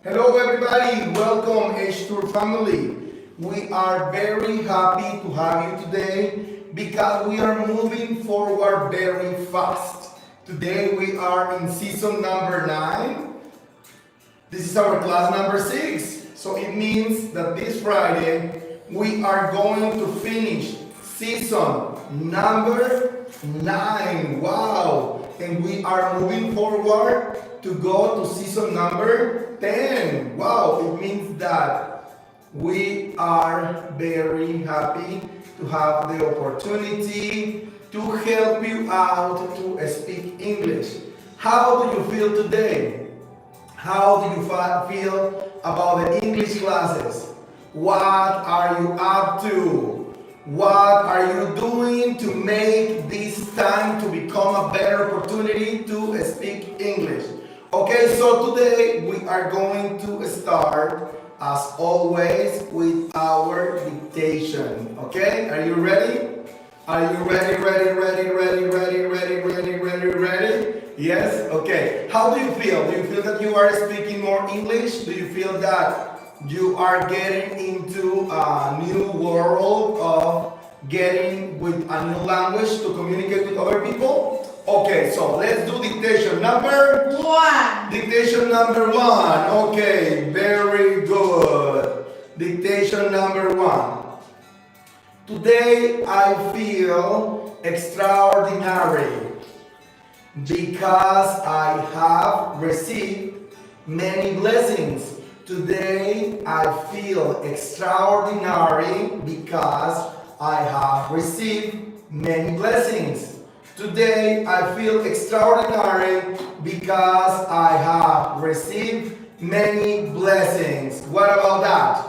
Hello everybody, welcome H2 family. We are very happy to have you today because we are moving forward very fast. Today we are in season number 9. This is our class number 6. So it means that this Friday we are going to finish season number 9. Wow! And we are moving forward to go to season number 10. Wow, it means that we are very happy to have the opportunity to help you out to speak English. How do you feel today? How do you feel about the English classes? What are you up to? What are you doing to make this time to become a better opportunity to speak English? Okay, so today we are going to start, as always, with our dictation. Okay, are you ready? Are you ready? Ready? Yes? Okay. How do you feel? Do you feel that you are speaking more English? Do you feel that you are getting into a new world of getting with a new language to communicate with other people? Okay, so let's do dictation number 1. Dictation number 1. Okay, very good. Dictation number 1. Today I feel extraordinary because I have received many blessings. Today I feel extraordinary because I have received many blessings. Today I feel extraordinary because I have received many blessings. What about that?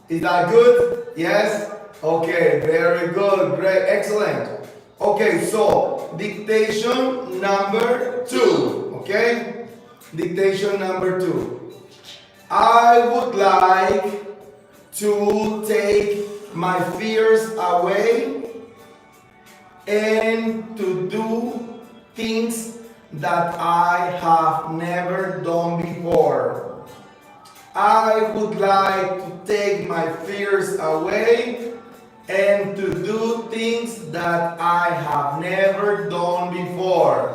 Is that good? Yes? Okay, very good, great, excellent. Okay, so dictation number 2. Okay? Dictation number 2. I would like to take my fears away and to do things that I have never done before. I would like to take my fears away and to do things that I have never done before.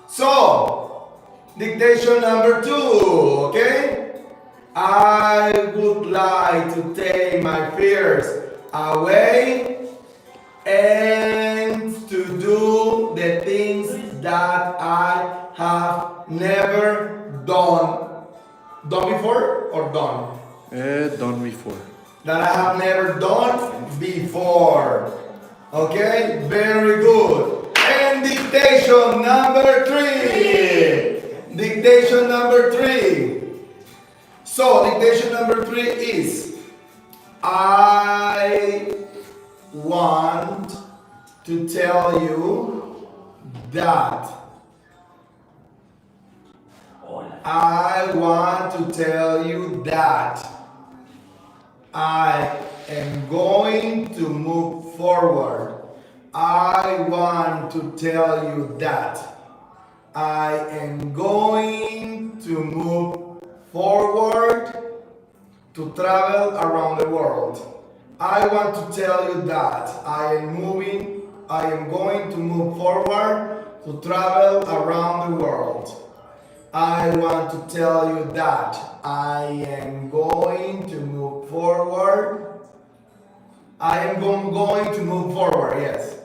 So, dictation number 2, okay? I would like to take my fears away and to do the things that I have never done. Done before or done? Done before. That I have never done before. Okay, very good. And dictation number 3. Dictation number 3. So, dictation number 3 is I want to tell you that. I want to tell you that I am going to move forward. I want to tell you that I am going to move forward to travel around the world. I want to tell you that I am going to move forward to travel around the world. I want to tell you that I am going to move forward. I am going to move forward, yes,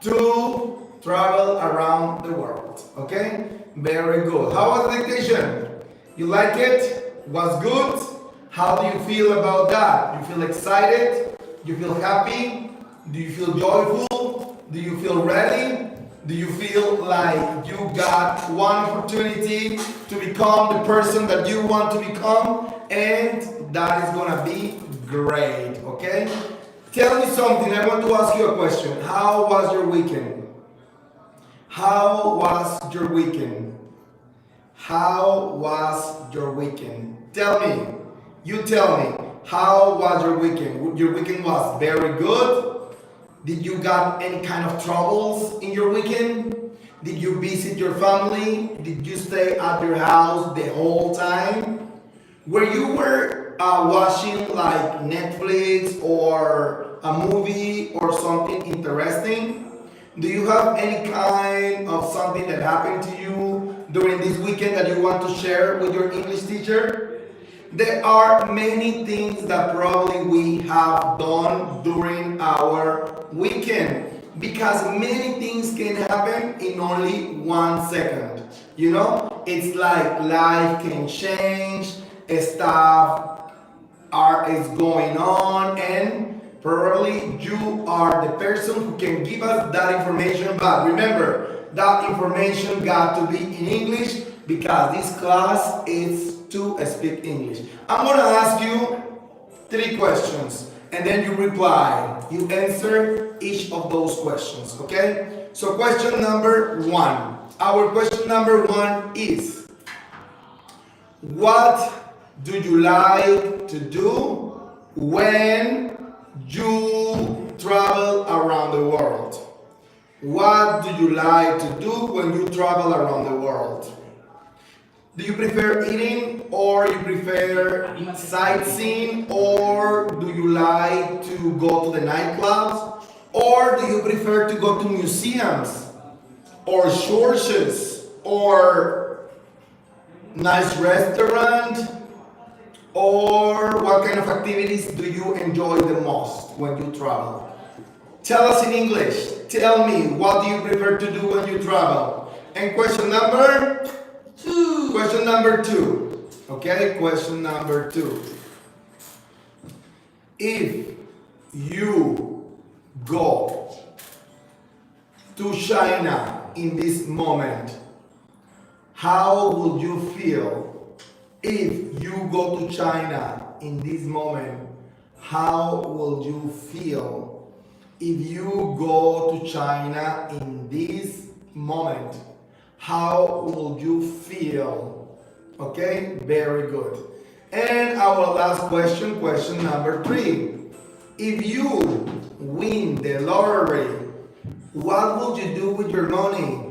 to travel around the world. Okay? Very good. How was the dictation? You like it? Was good? How do you feel about that? You feel excited? You feel happy? Do you feel joyful? Do you feel ready? Do you feel like you got one opportunity to become the person that you want to become? And that is gonna be great, okay? Tell me something. I want to ask you a question. How was your weekend? How was your weekend? How was your weekend? Tell me. You tell me. How was your weekend? Your weekend was very good? Did you got any kind of troubles in your weekend? Did you visit your family? Did you stay at your house the whole time? Where you were watching like Netflix or a movie or something interesting, do you have any kind of something that happened to you during this weekend that you want to share with your English teacher? There are many things that probably we have done during our weekend because many things can happen in only 1 second. You know, it's like life can change, stuff is going on, and probably you are the person who can give us that information. But remember, that information got to be in English because this class is to speak English. I'm gonna ask you 3 questions and then you reply. You answer each of those questions, okay? So question number 1. Our question number 1 is, what do you like to do when you travel around the world? What do you like to do when you travel around the world? Do you prefer eating, or you prefer sightseeing, or do you like to go to the nightclubs, or do you prefer to go to museums or churches or nice restaurant, or what kind of activities do you enjoy the most when you travel? Tell us in English. Tell me, what do you prefer to do when you travel? And question number 2. Question number 2. Okay, question number 2. If you go to China in this moment, how would you feel? If you go to China in this moment, how will you feel? If you go to China in this moment, how will you feel? Okay, very good. And our last question, question number 3. If you win the lottery, what will you do with your money?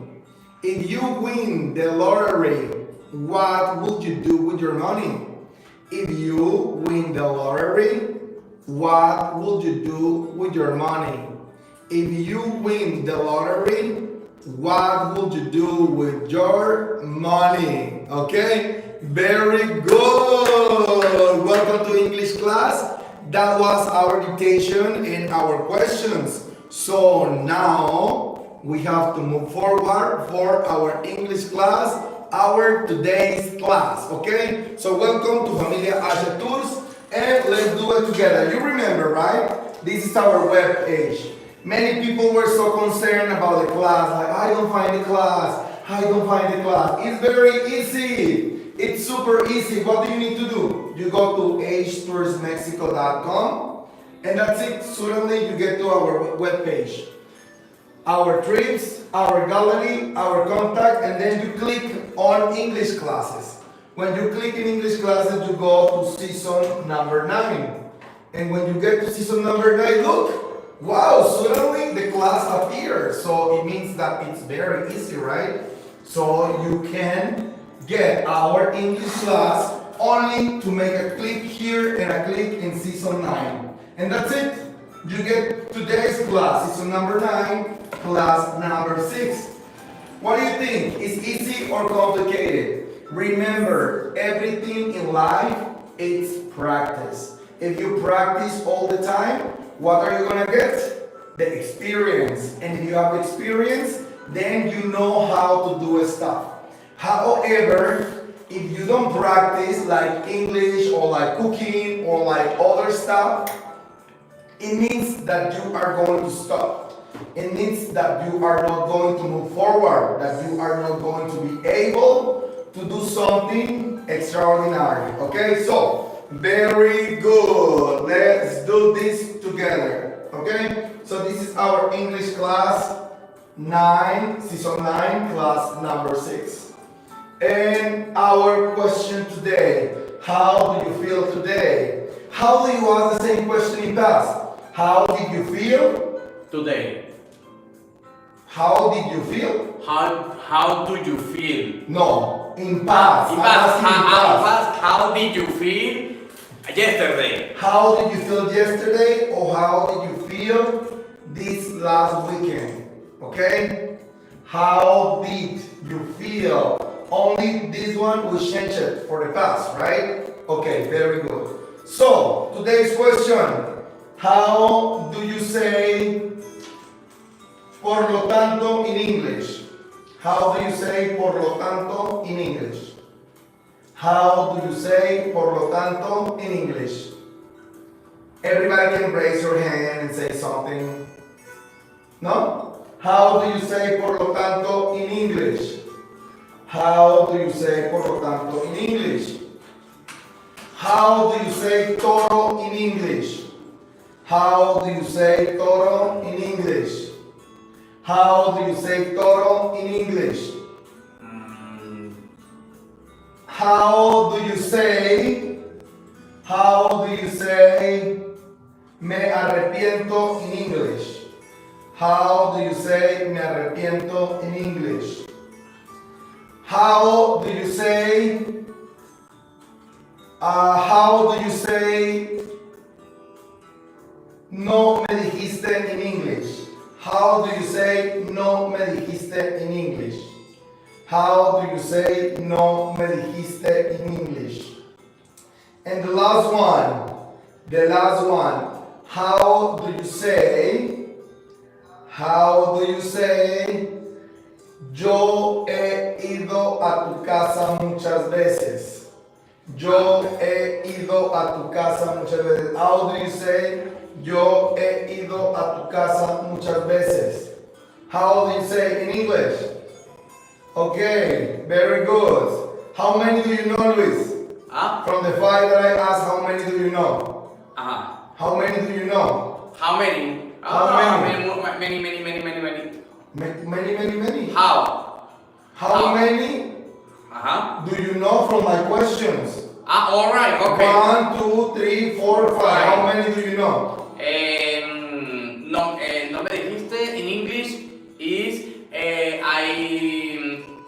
If you win the lottery, what would you do with your money? If you win the lottery, what would you do with your money? If you win the lottery, what would you do with your money? Okay? Very good! Welcome to English class. That was our dictation and our questions. So now we have to move forward for our English class, our today's class. Okay? So welcome to Familia H Tours, and let's do it together. You remember, right? This is our web page. Many people were so concerned about the class, like, I don't find the class, I don't find the class. It's very easy. It's super easy. What do you need to do? You go to htoursmexico.com, and that's it. Suddenly you get to our web page. Our trips, our gallery, our contact, and then you click on English classes. When you click in English classes, you go to season number 9. And when you get to season number 9, look! Wow, suddenly the class appears. So it means that it's very easy, right? So you can get our English class only to make a click here and a click in season 9. And that's it. You get today's class, season number 9, class number 6. What do you think? Is easy or complicated? Remember, everything in life is practice. If you practice all the time, what are you gonna get? The experience. And if you have experience, then you know how to do stuff. However, if you don't practice like English or like cooking or like other stuff, it means that you are going to stop. It means that you are not going to move forward, that you are not going to be able to do something extraordinary. Okay, so very good. Let's do this together. Okay, so this is our English class 9, season 9, class number 6. And our question today, how do you feel today? How do you ask the same question in past? How did you feel? Today. How did you feel? How do you feel? No, in past. In past. How did you feel yesterday? How did you feel yesterday or how did you feel this last weekend? Okay? How did you feel? Only this one will change it for the past, right? Okay, very good. So, today's question. How do you say por lo tanto in English? How do you say por lo tanto in English? How do you say por lo tanto in English? Everybody can raise your hand and say something. No? How do you say por lo tanto in English? How do you say por lo tanto in English? How do you say toro in English? How do you say toro in English? How do you say toro in English? How do you say me arrepiento in English? How do you say me arrepiento in English? How do you say no me dijiste in English? How do you say no me dijiste in English? How do you say no me dijiste in English? And the last one, how do you say yo he ido a tu casa muchas veces? Yo he ido a tu casa muchas veces. How do you say yo he ido a tu casa muchas veces? How do you say in English? Okay, very good. How many do you know, Luis? From the five that I asked, how many do you know? How many do you know? How many? Many. Many. How How? many do you know from my questions? All right, okay. 1, 2, 3, 4, 5. How many do you know? No me dijiste in English is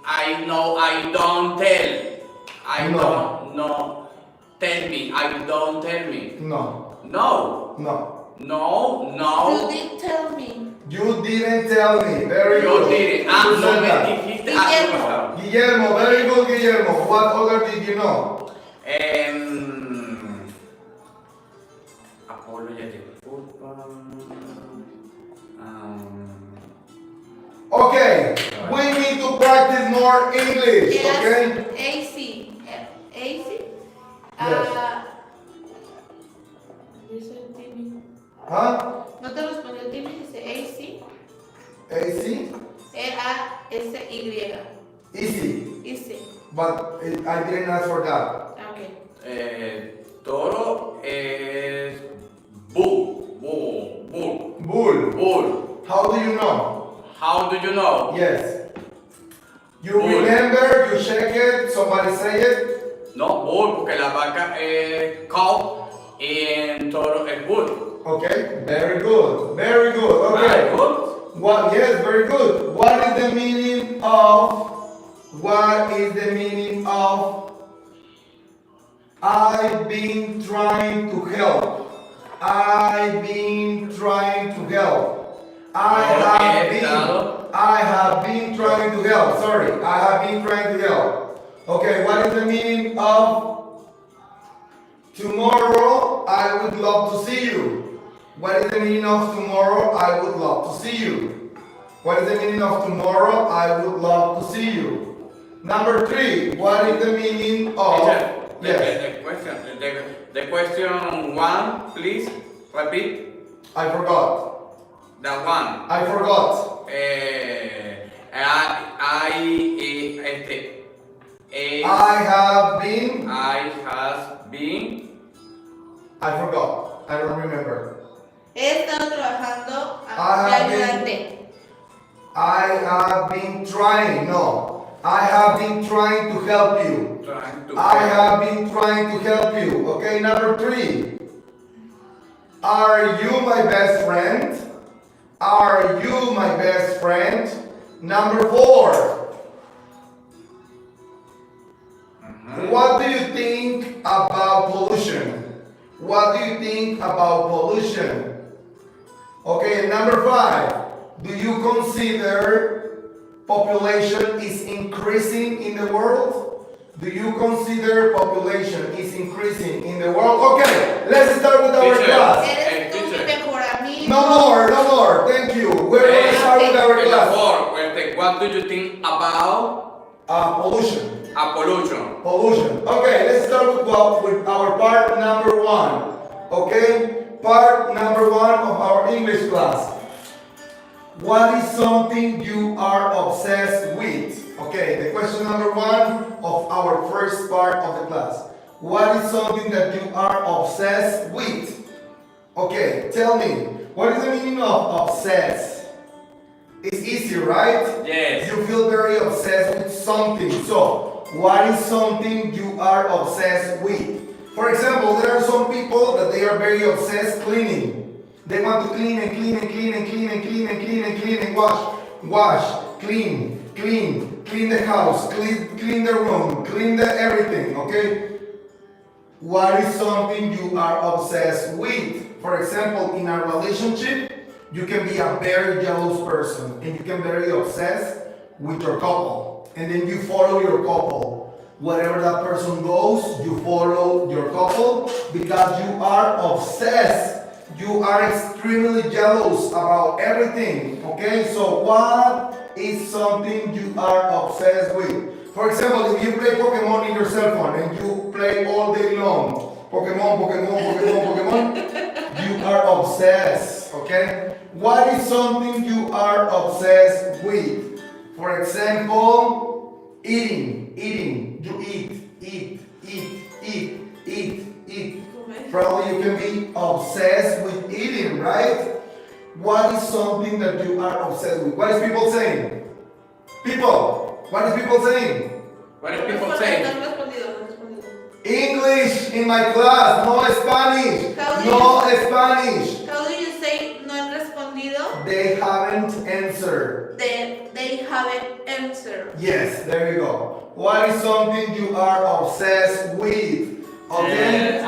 I know I don't tell. I No. don't know. Tell me. I don't tell me. No. No. No. No. You didn't tell me. You didn't tell me. Very You good. didn't. Who No said me that? dijiste. Guillermo. Guillermo, very good, Guillermo. What other did you know? Apologetic football. Okay, we need to practice more English, okay? AC. AC? Yes. Dice Timmy. Huh? ¿No te respondió Timmy? Dice AC. AC? E-A-S-Y. Easy. Easy. But I didn't ask for that. Okay. Toro es bull. Bull. How do you know? How do you know? Yes. You Bull. remember, you check it, somebody say it? No, bull, porque la vaca es cow y el toro es bull. Okay, very good. Very good. Okay. Very good. What? Yes, very good. What is the meaning of I've been trying to help? I've been trying to help. I have been trying to help. Sorry, I have been trying to help. Okay, what is the meaning of tomorrow? I would love to see you. What is the meaning of tomorrow? I would love to see you. What is the meaning of tomorrow? I would love to see you. Number 3, what is the meaning of... Yes. The question 1, please repeat. I forgot. That one. I forgot. I have been. I forgot. I don't remember. He estado trabajando I have de ayudante. I have been trying. No. I have been trying to help you. I have been trying to help you. Okay, number 3. Are you my best friend? Are you my best friend? Number 4. What do you think about pollution? What do you think about pollution? Okay, number 5. Do you consider population is increasing in the world? Do you consider population is increasing in the world? Okay, let's start with our class. Eres tú mi mejor amigo. No more. Thank you. We're going to start with our class. What do you think about Pollution. pollution? Pollution. Okay, let's start with our part number 1. Okay, part number 1 of our English class. What is something you are obsessed with? Okay, the question number 1 of our first part of the class. What is something that you are obsessed with? Okay, tell me, what is the meaning of obsessed? It's easy, right? Yes. You feel very obsessed with something. So, what is something you are obsessed with? For example, there are some people that they are very obsessed cleaning. They want to clean and clean and clean and clean and clean and clean and clean and wash, clean the house, clean the room, clean the everything, okay? What is something you are obsessed with? For example, in a relationship, you can be a very jealous person and you can be very obsessed with your couple. And then you follow your couple. Wherever that person goes, you follow your couple because you are obsessed. You are extremely jealous about everything, okay? So what is something you are obsessed with? For example, if you play Pokemon in your cell phone and you play all day long, Pokemon, you are obsessed, okay? What is something you are obsessed with? For example, eating. You eat. Probably you can be obsessed with eating, right? What is something that you are obsessed with? What is people saying? What is people saying? What do people say? No has respondido. English in my class, no Spanish. Spanish. How do you say no han respondido? They haven't answered. They haven't answered. Yes, there you go. What is something you are obsessed with? Okay.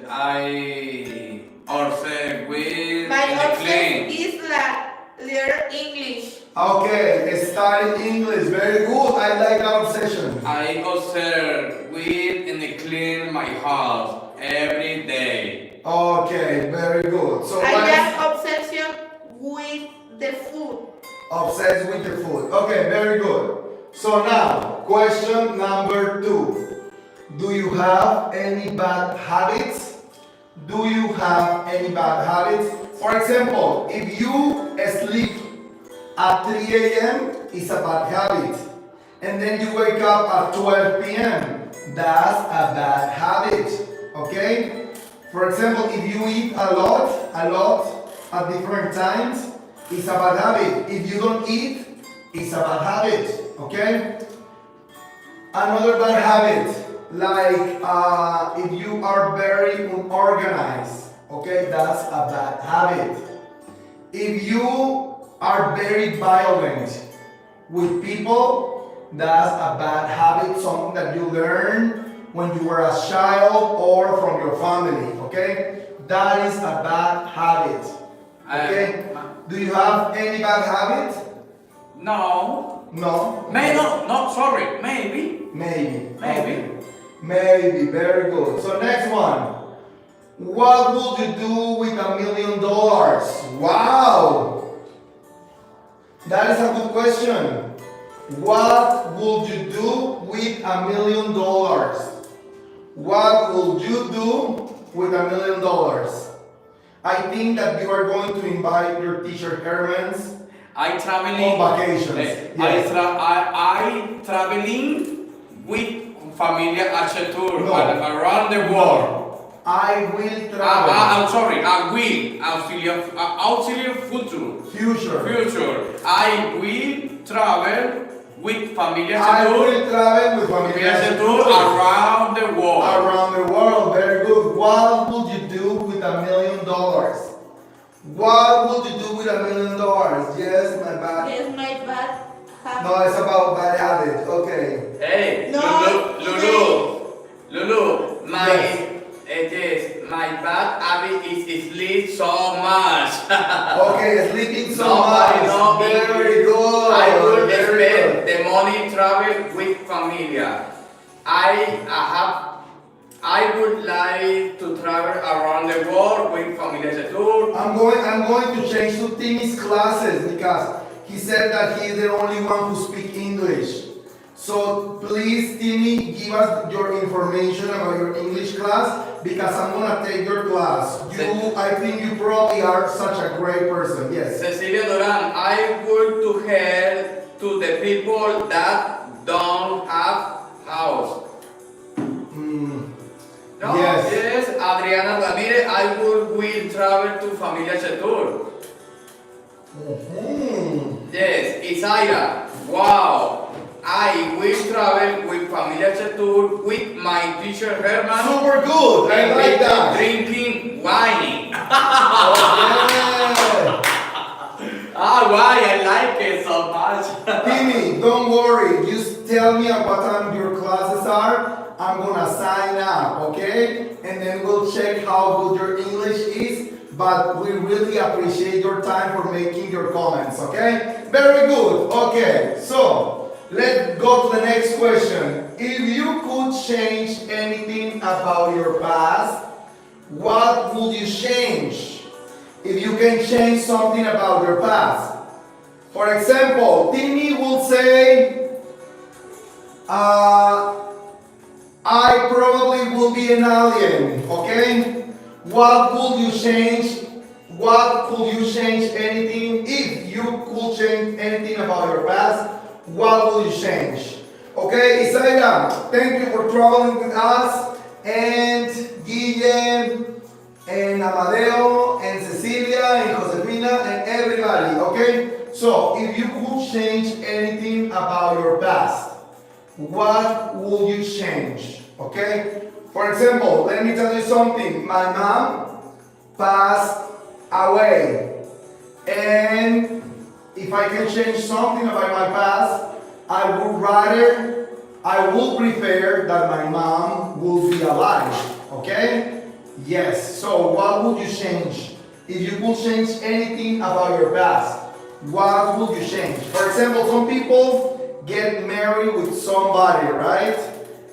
I obsessed with My the obsess clean. is learn English. Okay, study English. Very good. I like that obsession. I observe with and clean my house every day. Okay, very good. So I what is have obsession with the food. obsessed with the food? Okay, very good. So now, question number 2. Do you have any bad habits? Do you have any bad habits? For example, if you sleep at 3 a.m., it's a bad habit. And then you wake up at 12 p.m., that's a bad habit. Okay? For example, if you eat a lot at different times, it's a bad habit. If you don't eat, it's a bad habit. Okay? Another bad habit, like if you are very unorganized, okay, that's a bad habit. If you are very violent with people, that's a bad habit, something that you learn when you were a child or from your family, okay? That is a bad habit, okay? Do you have any bad habit? No. No? Sorry, maybe. Maybe. Maybe. Okay. Maybe, very good. So next one. What would you do with $1 million? Wow! That is a good question. What would you do with $1 million? What will you do with $1 million? I think that you are going to invite your teacher Herman's I traveling on vacations. Yes. I traveling with Familia H tour No. around the world. I will travel. I'm sorry. I will auxiliary future. I will travel with Familia I H tour. will travel with Familia Familia H tour around the world. Around the world, very good. What would you do with $1 million? What would you do with $1 million? Yes, my bad. Yes, my bad habit. No, it's about bad habits. Okay. Hey, No. Lulu, my Yes. my bad habit is sleep so much. Okay, sleeping so Nobody much. know Very English. good. I would Very spend good. the money travel with Familia. I would like to travel around the world with Familia H tour. I'm going to change to Timmy's classes because he said that he's the only one who speaks English. So please, Timmy, give us your information about your English class because I'm gonna take your class. I think you probably are such a great person. Yes. Cecilia Duran, I would to help to the people that don't have house. No, Yes. Adriana Ramirez, I will travel to Familia H tour. Yes, Isaira, wow. I will travel with Familia H tour with my teacher Herman. Super good. I like that. Drinking wine. Yeah. Why I like it so much. Timmy, don't worry. Just tell me at what time your classes are. I'm gonna sign up, okay? And then we'll check how good your English is. But we really appreciate your time for making your comments, okay? Very good. Okay, so let's go to the next question. If you could change anything about your past, what would you change? If you can change something about your past. For example, Timmy will say, I probably will be an alien, okay? What would you change? What could you change anything? If you could change anything about your past, what would you change? Okay, Isaira, thank you for traveling with us, and Guillem, and Amadeo, and Cecilia, and Josefina, and everybody, okay? So, if you could change anything about your past, what would you change? Okay? For example, let me tell you something. My mom passed away. And if I can change something about my past, I would prefer that my mom would be alive. Okay? Yes. So what would you change? If you could change anything about your past, what would you change? For example, some people get married with somebody, right?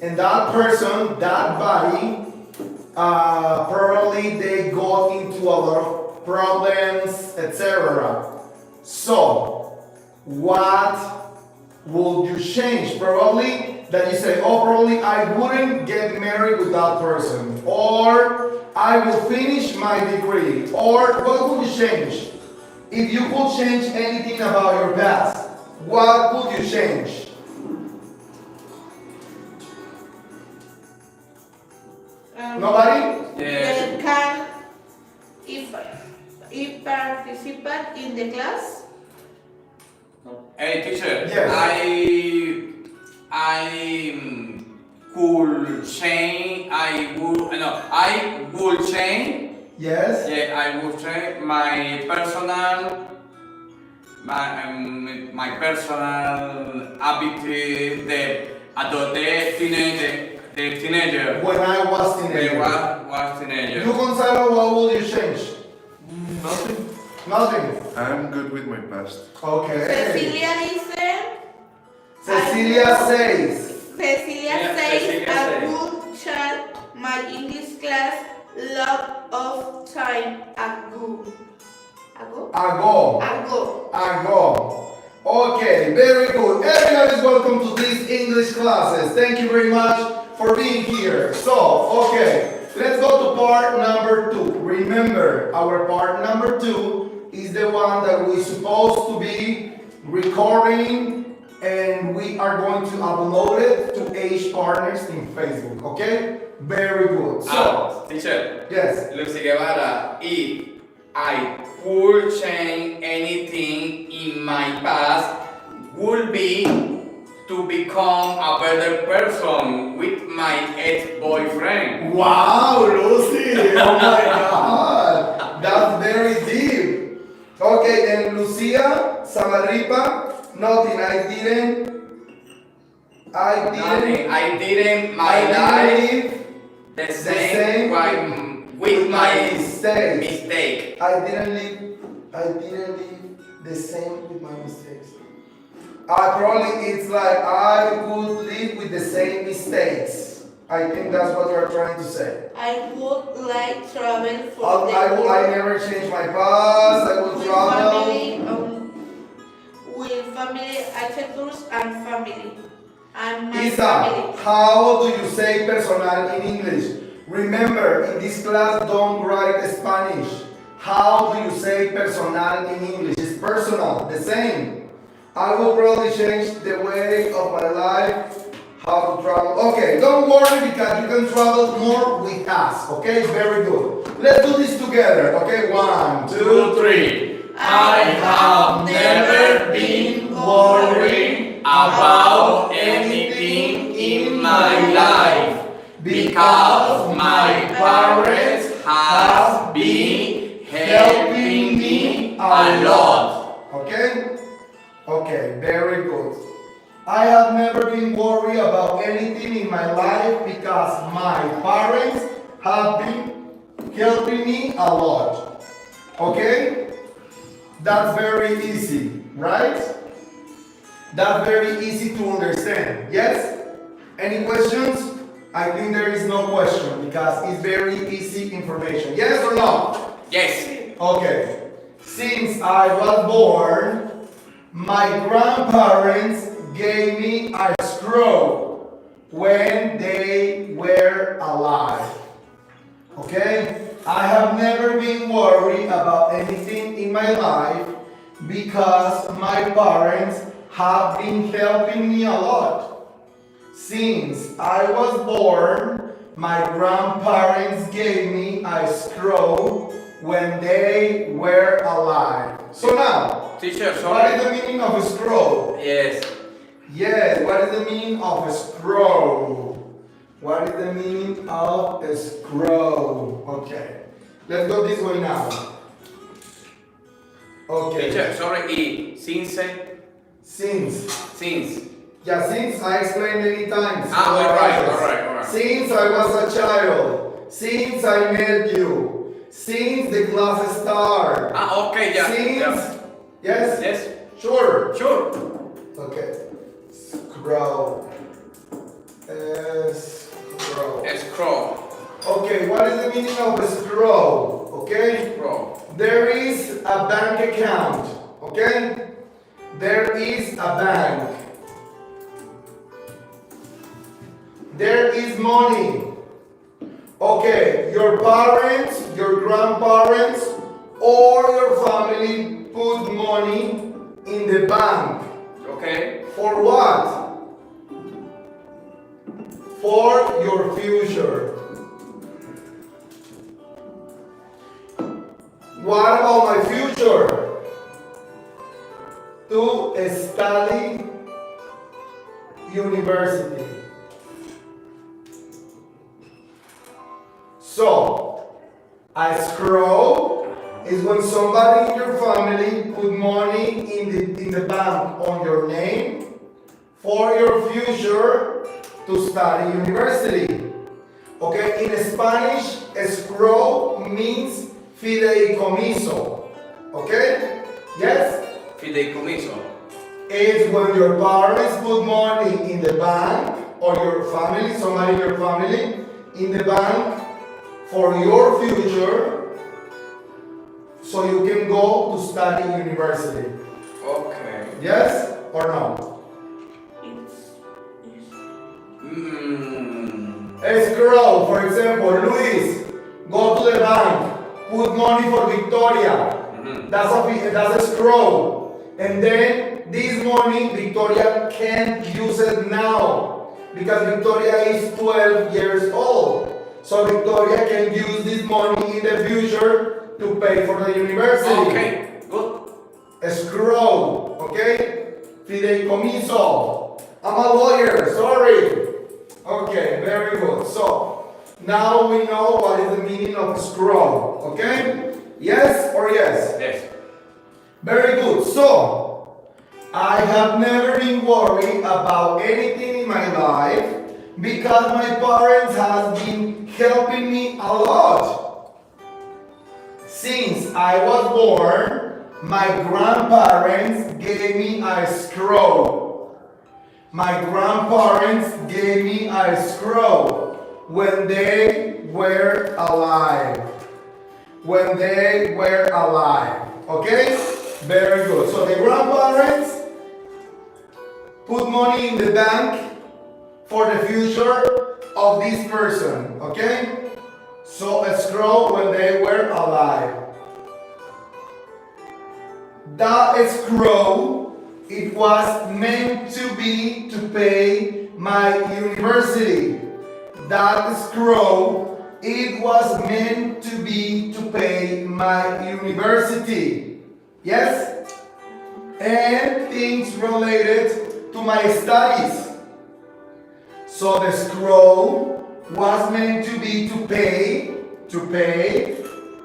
And that person, that body, probably they got into a lot of problems, etc. So, what would you change? Probably that you say, oh, probably I wouldn't get married with that person. Or I will finish my degree. Or what would you change? If you could change anything about your past, what would you change? Nobody? They can if participate in the class. Hey teacher, Yes. I could change. I would change. Yes. Yeah, I would change my personal ability the teenager. When I was teenager. Was teenager. You, Gonzalo, what would you change? Nothing. Nothing. I'm good with my past. Okay. Cecilia dice. Cecilia says. Cecilia Yeah, says Cecilia I says. would chat my English class lot of time ago. Ago. Okay, very good. Everyone is welcome to these English classes. Thank you very much for being here. So, okay, let's go to part number 2. Remember, our part number 2 is the one that we're supposed to be recording, and we are going to upload it to H Partners in Facebook. Okay? Very good. So, teacher. yes. Lucy Guevara, if I could change anything in my past, would be to become a better person with my ex-boyfriend. Wow, Lucy! Oh my God! That's very deep. Okay, and Lucia Samarripa, nothing. I didn't Nothing. I didn't my life live the same same with my mistakes. mistake. I didn't live the same with my mistakes. Probably it's like I would live with the same mistakes. I think that's what you're trying to say. I would like travel for the I never change my past. I will with travel. family, with family, H tours and family. And my Isa, family. how do you say personal in English? Remember, in this class, don't write Spanish. How do you say personal in English? It's personal, the same. I will probably change the way of my life, how to travel. Okay, don't worry because you can travel more with us. Okay, very good. Let's do this together. Okay, 1, 2, 3. I have never been worried about anything in my life because my parents have been helping me a lot. Okay? Okay, very good. I have never been worried about anything in my life because my parents have been helping me a lot. Okay? That's very easy, right? That's very easy to understand. Yes? Any questions? I think there is no question because it's very easy information. Yes or no? Yes. Okay. Since I was born, my grandparents gave me a scroll when they were alive. Okay? I have never been worried about anything in my life because my parents have been helping me a lot. Since I was born, my grandparents gave me a scroll when they were alive. So now, Teacher, what sorry. is the meaning of a scroll? Yes. Yes, what is the meaning of a scroll? What is the meaning of a scroll? Okay, let's go this way now. Okay. Teacher, sorry. Since. Yeah, since I explained many times. Alright. Since I was a child. Since I met you. Since the class started. Okay, yeah. Since. Yes? Yes. Sure. Okay. Scroll. Scroll. Okay, what is the meaning of a scroll? Okay? Scroll. There is a bank account. Okay? There is a bank. There is money. Okay, your parents, your grandparents, or your family put money in the bank. Okay. For what? For your future. What about my future? To study university. So, a scroll is when somebody in your family put money in the bank on your name for your future to study university. Okay, in Spanish, a scroll means fideicomiso. Okay? Yes? Fideicomiso. It's when your parents put money in the bank or your family, somebody in your family, in the bank for your future so you can go to study university. Okay. Yes or no? A scroll, for example, Luis, go to the bank, put money for Victoria. That's a scroll. And then this money, Victoria can't use it now because Victoria is 12 years old. So Victoria can use this money in the future to pay for the university. Okay, good. A scroll, okay? Fideicomiso. I'm a lawyer, sorry. Okay, very good. So, now we know what is the meaning of a scroll, okay? Yes or yes? Yes. Very good. So, I have never been worried about anything in my life because my parents have been helping me a lot. Since I was born, my grandparents gave me a scroll. My grandparents gave me a scroll when they were alive. When they were alive. Okay? Very good. So the grandparents put money in the bank for the future of this person. Okay? So a scroll when they were alive. That scroll, it was meant to be to pay my university. That scroll, it was meant to be to pay my university. Yes? And things related to my studies. So the scroll was meant to be to pay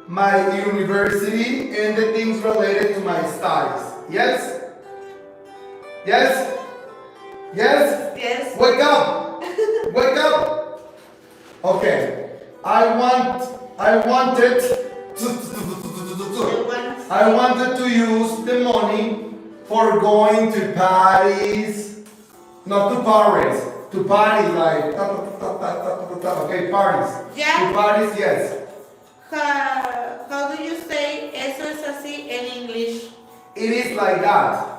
my university and the things related to my studies. Yes? Yes? Yes? Yes. Wake up! Wake up! Okay. I wanted to use the money for going to Paris, not to Paris, to Paris, like okay, Paris. Yeah. To Paris, yes. How do you say eso es así en English? It is like that.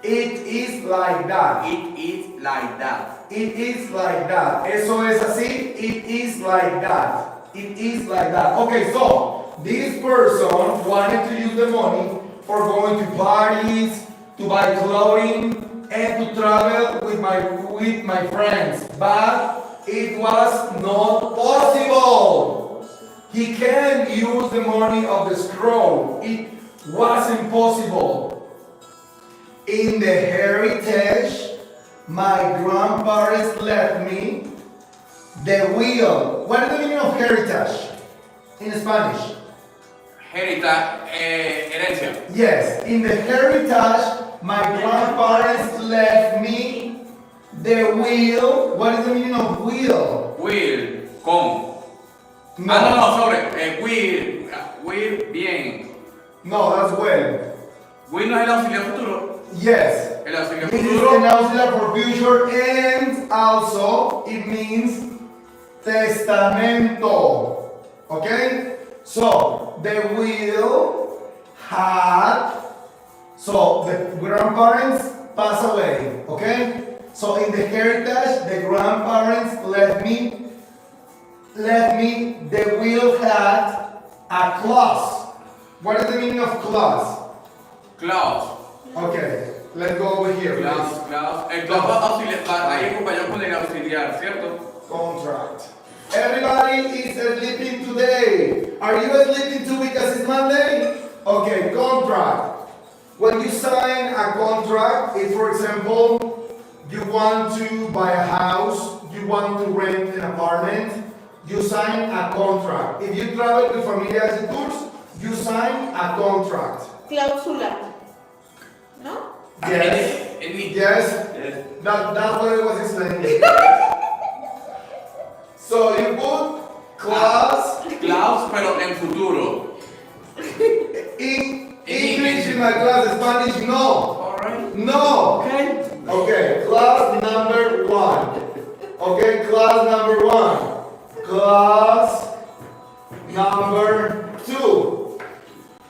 It is like that. It is like that. It is like that. Eso es así. It is like that. It is like that. Okay, so this person wanted to use the money for going to parties, to buy clothing, and to travel with my friends. But it was not possible. He can't use the money of the scroll. It was impossible. In the heritage, my grandparents left me the wheel. What is the meaning of heritage in Spanish? Herencia. Yes, in the heritage, my grandparents left me the wheel. What is the meaning of wheel? Will, con. No. No, sobre. Will, bien. No, that's well. Will no es el auxiliar futuro. Yes. El auxiliar It is futuro. an auxiliary for future and also it means testamento. Okay? So the will had, so the grandparents passed away. Okay? So in the heritage, the grandparents left me the will had a clause. What is the meaning of clause? Clause. Okay, let's go over here. Clause. El clause auxiliar. Ahí acompañado con el auxiliar, ¿cierto? Contract. Everybody is sleeping today. Are you sleeping too because it's Monday? Okay, contract. When you sign a contract, if for example, you want to buy a house, you want to rent an apartment, you sign a contract. If you travel with Familia H tours, you sign a contract. Cláusula. ¿No? Yes. Yes. That's what I was explaining. So you put clause. Clause, pero en futuro. In English in my class, Spanish no. Alright. No. Okay. Okay, class number one. Okay, class number one. Class number two.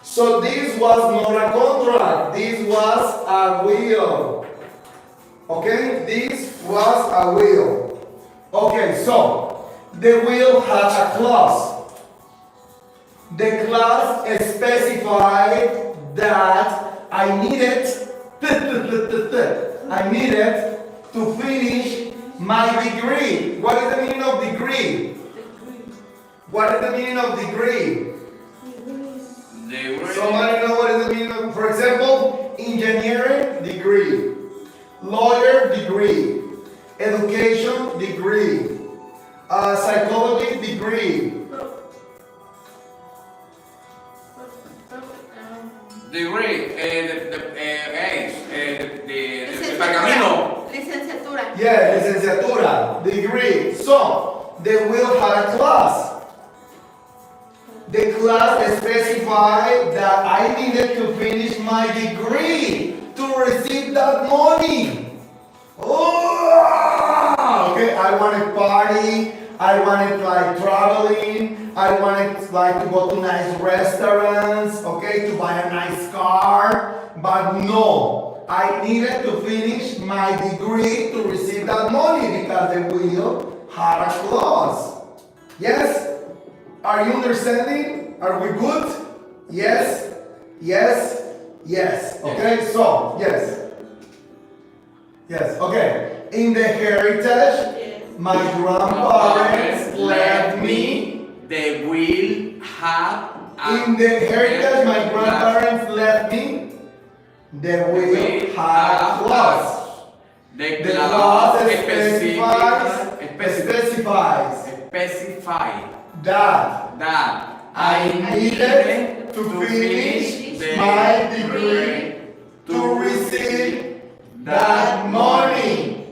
So this was not a contract. This was a will. Okay, this was a will. Okay, so the will has a clause. The clause specified that I needed to finish my degree. What is the meaning of degree? What is the meaning of degree? Somebody know what is the meaning of, for example, engineering degree, lawyer degree, education degree, psychology degree. Degree, the age, degree. So they will have a class. The class specified that I needed to finish my degree to receive that money. Oh, okay, I wanted party, I wanted like traveling, I wanted like to go to nice restaurants, okay, to buy a nice car, but no, I needed to finish my degree to receive that money because they will have a clause. Yes? Are you understanding? Are we good? Yes? Yes? Yes. Okay, so, yes. Yes, okay. In the heritage, my grandparents left me. They will have In the heritage, my grandparents left me. They will have clause. The The clause clause specifies that that I needed to finish my degree to receive that money.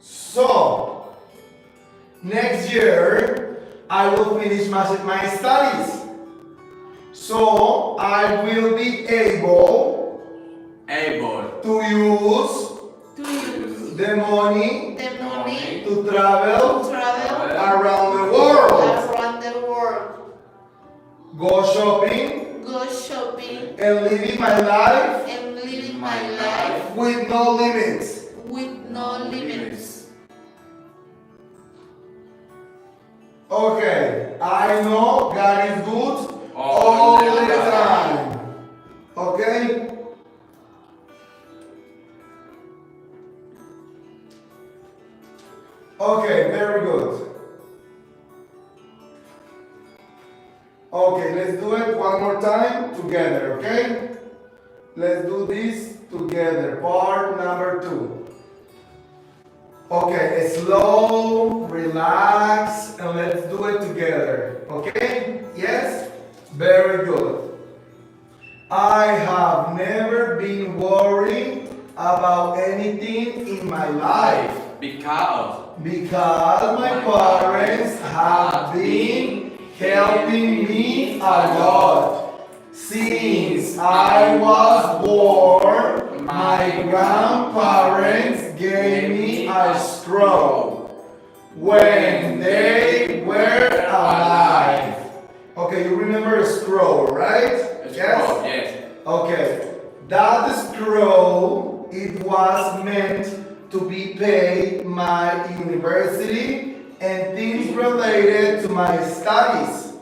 So, next year, I will finish my studies. So, I will be able to use the money to travel around the world. Go shopping and living my life with no limits. Okay, I know God is good all the time. Okay? Okay, very good. Okay, let's do it one more time together, okay? Let's do this together. Part number 2. Okay, slow, relax, and let's do it together. Okay? Yes? Very good. I have never been worried about anything in my life because my parents have been helping me a lot. Since I was born, my grandparents gave me a scroll when they were alive. Okay, you remember a scroll, right? yes. Okay, that scroll, it was meant to be paid my university and things related to my studies.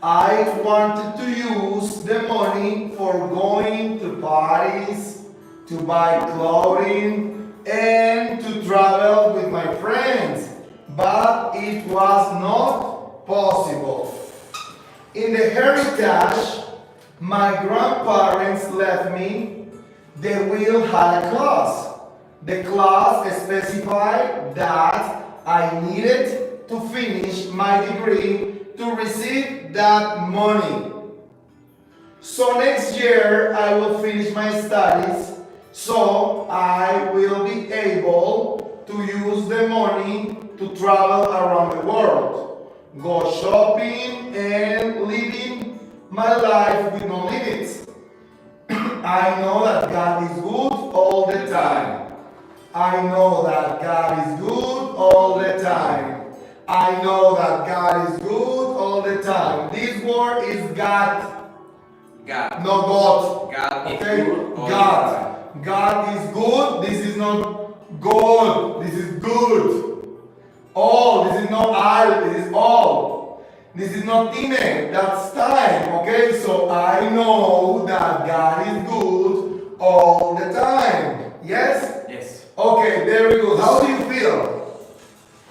I wanted to use the money for going to parties, to buy clothing, and to travel with my friends, but it was not possible. In the heritage my grandparents left me, they will have a clause. The clause specified that I needed to finish my degree to receive that money. So next year I will finish my studies, so I will be able to use the money to travel around the world, go shopping and living my life with no limits. I know that God is good all the time. I know that God is good all the time. I know that God is good all the time. This word is God. God. No God. God is Okay? good all God. God is good. This is not good. This is good. All. This is not al. This is all. This is not time. That's time. Okay? So I know that God is good all the time. Yes? Yes. Okay, very good. How do you feel?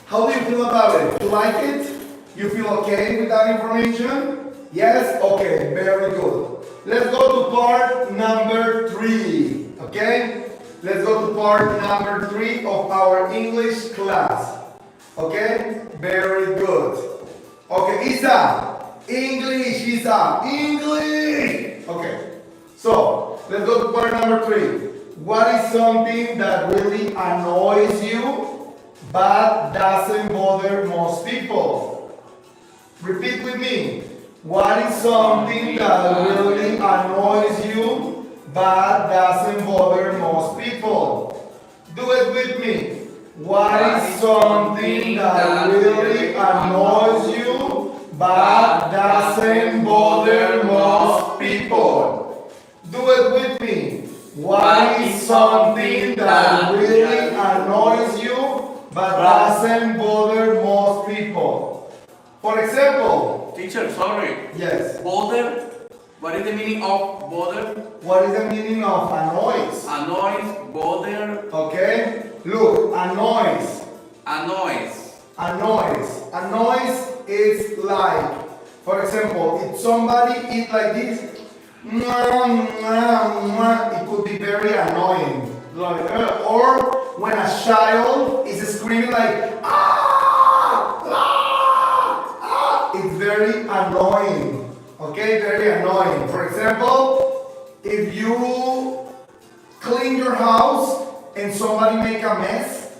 How do you feel about it? You like it? You feel okay with that information? Yes? Okay, very good. Let's go to part number 3. Okay? Let's go to part number 3 of our English class. Okay? Very good. Okay, Isa. English, Isa. English. Okay. So, let's go to part number 3. What is something that really annoys you but doesn't bother most people. Repeat with me. What is something that really annoys you but doesn't bother most people? Do it with me. What is something that really annoys you but doesn't bother most people? Do it with me. What is something that really annoys you but doesn't bother most people? For example, Teacher, sorry. yes. Bother? What is the meaning of bother? What is the meaning of annoys? Annoys, bother, Okay? Look, annoys. annoys. Annoys. Annoys is like, for example, if somebody eat like this, it could be very annoying. Like, or when a child is screaming like, ah, ah, ah, it's very annoying. Okay, very annoying. For example, if you clean your house and somebody make a mess,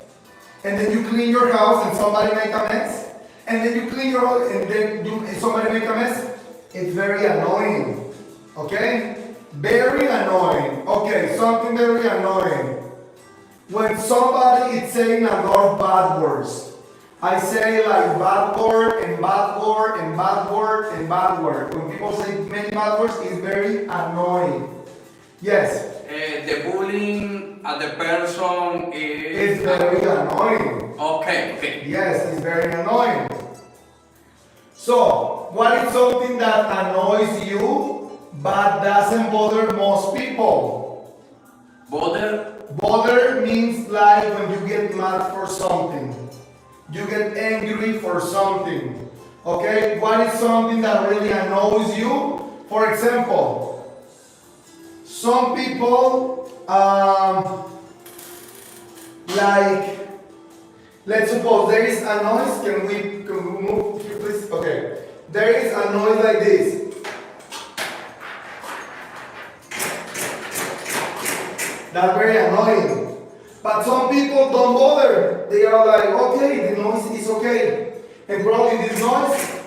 and then you clean your house and somebody make a mess, and then you clean your house and then somebody make a mess, it's very annoying. Okay? Very annoying. Okay, something very annoying. When somebody is saying a lot of bad words, I say like bad word and bad word and bad word and bad word. When people say many bad words, it's very annoying. Yes. The bullying at the person is... It's very annoying. Okay. Yes, it's very annoying. So, what is something that annoys you but doesn't bother most people? Bother? Bother means like when you get mad for something. You get angry for something. Okay? What is something that really annoys you? For example, some people, like, let's suppose there is a noise. Can we move here, please? Okay. There is a noise like this. That's very annoying. But some people don't bother. They are like, okay, the noise is okay. And probably this noise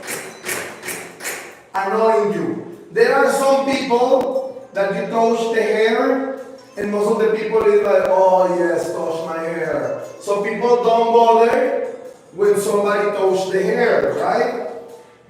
annoying you. There are some people that you touch the hair, and most of the people is like, oh yes, touch my hair. So people don't bother when somebody touch the hair, right?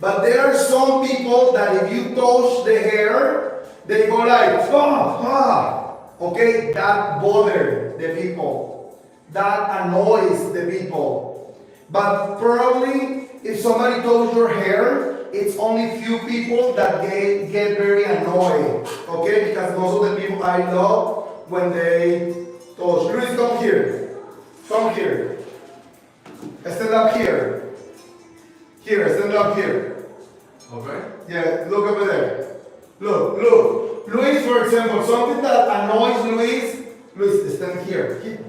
But there are some people that if you touch the hair, they go like, ah. Okay, that bothers the people. That annoys the people. But probably if somebody touches your hair, it's only few people that get very annoyed. Okay, because most of the people I love when they touch. Luis, come here. Come here. Stand up here. Here, stand up here. Okay. Yeah, look over there. Look. Luis, for example, something that annoys Luis, stand here. Here.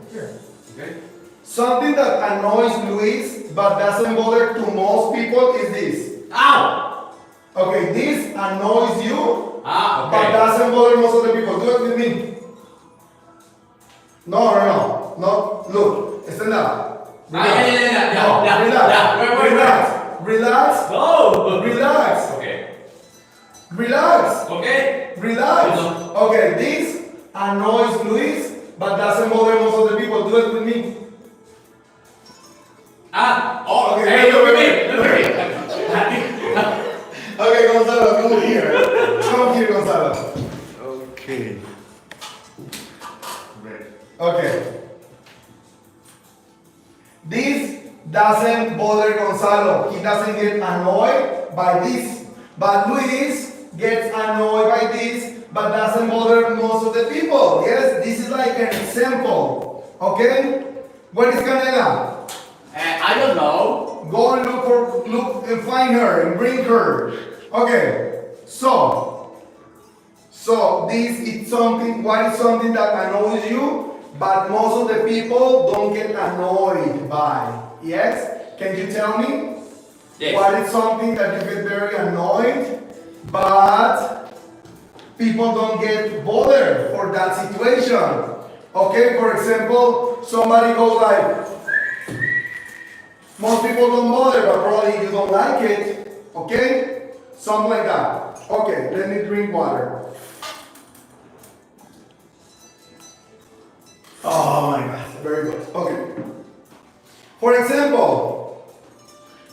Okay. Something that annoys Luis but doesn't bother to most people is this. Ow! Okay, this annoys you Ah, but okay. doesn't bother most of the people. Do it with me. No. Look, stand up. Relax. No! Relax. Okay. Relax. Okay. Relax. No. Okay, this annoys Luis but doesn't bother most of the people. Do it with me. Okay, look at me. Okay, Gonzalo, come here. Come here, Gonzalo. Okay. Ready. Okay. This doesn't bother Gonzalo. He doesn't get annoyed by this. But Luis gets annoyed by this, but doesn't bother most of the people. Yes, this is like an example. Okay? Where is Canela? I don't know. Go and look and find her and bring her. Okay. So this is something. What is something that annoys you, but most of the people don't get annoyed by? Yes. Can you tell me? Yes. What is something that you get very annoyed, but people don't get bothered for that situation? Okay. For example, somebody goes like. Most people don't bother, but probably you don't like it. Okay? Something like that. Okay, let me drink water. Oh my God, very good. Okay. For example,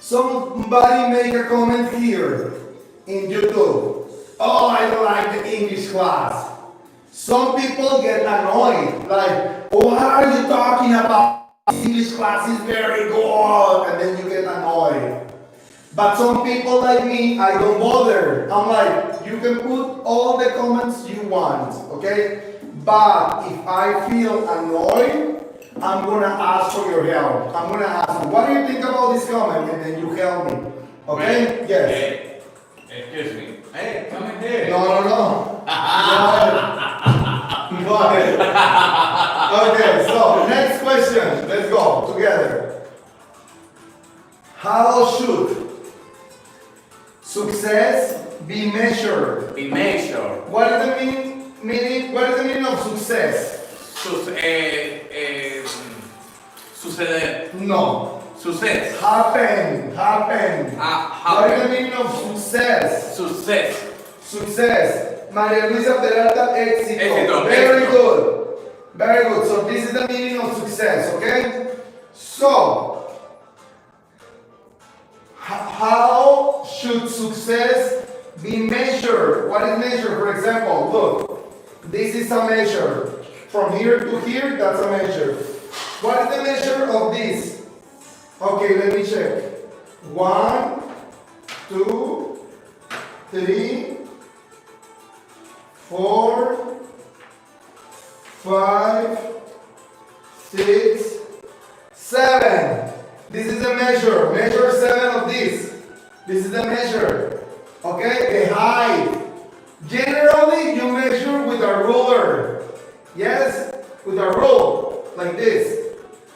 somebody make a comment here in YouTube. Oh, I don't like the English class. Some people get annoyed, like, oh, what are you talking about? English class is very good, and then you get annoyed. But some people like me, I don't bother. I'm like, you can put all the comments you want, okay? But if I feel annoyed, I'm gonna ask for your help. I'm gonna ask you, what do you think about this comment? And then you help me. Okay? Wait, Yes. Hey, excuse me. Hey, come in here. No. Go ahead. Okay, so next question. Let's go together. How should success be measured? Be measured. What is the meaning? What is the meaning of success? Suceder. No. Success. Happen. What is the meaning of success? Success. María Luisa Peralta, éxito. Éxito. Very good. Very good. So this is the meaning of success, okay? So, how should success be measured? What is measured? For example, look, this is a measure. From here to here, that's a measure. What is the measure of this? Okay, let me check. 1, 2, 3, 4, 5, 6, 7. This is the measure. Measure 7 of this. This is the measure. Okay, the height. Generally, you measure with a ruler. Yes, with a rule like this.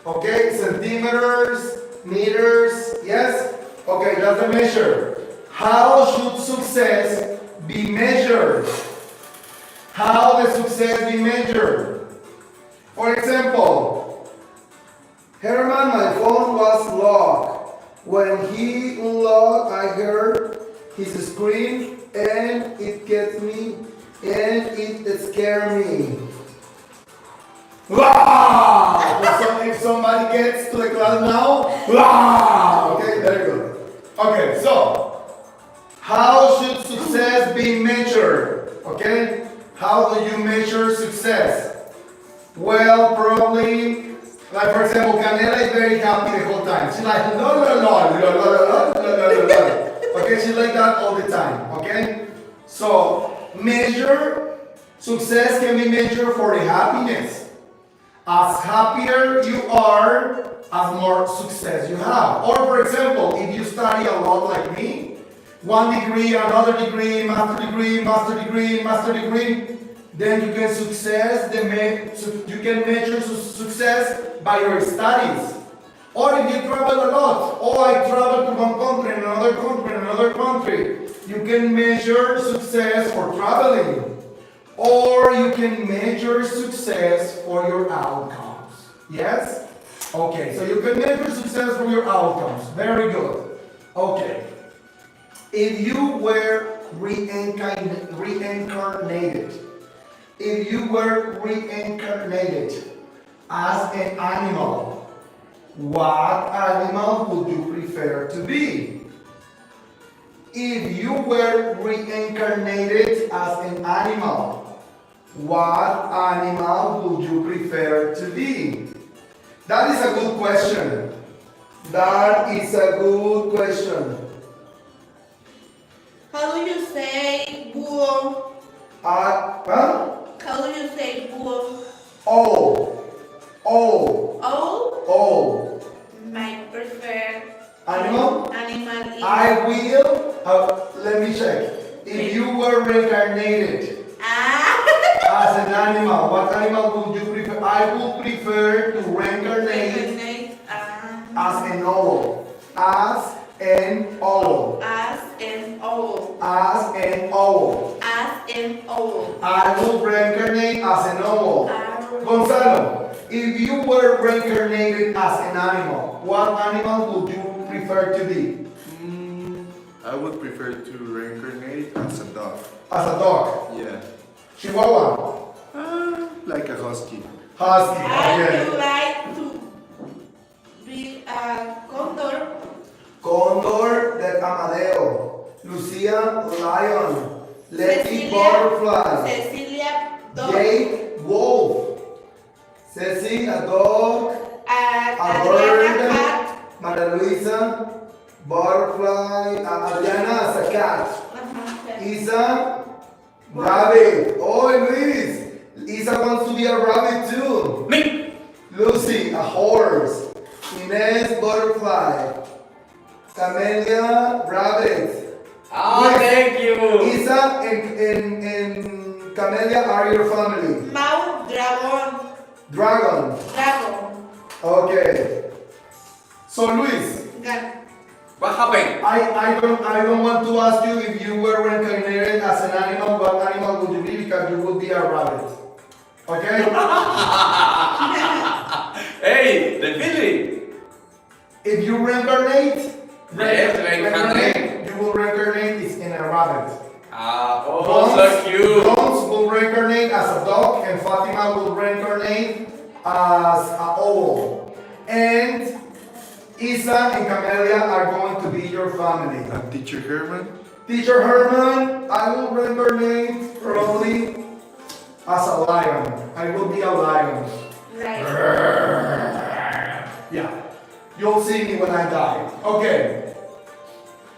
Okay, centimeters, meters. Yes. Okay, that's the measure. How should success be measured? How the success be measured? For example, Herman, my phone was locked. When he unlocked, I heard his scream and it gets me and it scared me. Wow! So if somebody gets to the class now, wow! Okay, very good. Okay, so how should success be measured? Okay? How do you measure success? Well, probably, like for example, Canela is very happy the whole time. She's like, no. Okay, she's like that all the time. Okay? So, measure, success can be measured for the happiness. As happier you are, as more success you have. Or for example, if you study a lot like me, 1 degree, another degree, master degree, then you can measure success by your studies. Or if you travel a lot, I travel to one country, another country, you can measure success for traveling. Or you can measure success for your outcomes. Yes? Okay, so you can measure success for your outcomes. Very good. Okay. If you were reincarnated as an animal, what animal would you prefer to be? If you were reincarnated as an animal, what animal would you prefer to be? That is a good question. How do you say búho? Huh? How do you say búho? Oh. Oh? My preferred Animal? animal is... I will, let me check. If you were reincarnated as an animal, what animal would you prefer? I would prefer to reincarnate as an owl. As an owl. I will reincarnate as an owl. Gonzalo, If you were reincarnated as an animal, what animal would you prefer to be? I would prefer to reincarnate as a dog. As a dog? Yeah. Chihuahua? Like a husky. Husky, I okay. would like to be a condor. Condor de Amadeo. Lucia, lion. Letty, Cecilia, butterfly. Cecilia, dog. Jake, wolf. Ceci, a dog. Adriana, bird. cat. Maria Luisa, butterfly. Adriana, as a cat. Okay. Isa, rabbit. Oh, Luis. Isa wants to be a rabbit too. Me. Lucy, a horse. Inez, butterfly. Camelia, rabbit. Oh, thank you. Isa and Camelia are your family. Mouse, dragon. Dragon. Dragon. Okay. So Luis, Gat. What happened? I don't want to ask you if you were reincarnated as an animal, what animal would you be, because you would be a rabbit. Okay? Hey, the feeling. If you reincarnate, Yes, reincarnate. you will reincarnate is in a rabbit. Oh, so cute. Bones will reincarnate as a dog, and Fatima will reincarnate as an owl. And Isa and Camelia are going to be your family. And Teacher Herman? Teacher Herman, I will reincarnate probably as a lion. I will be a lion. Right. Yeah. You'll see me when I die. Okay.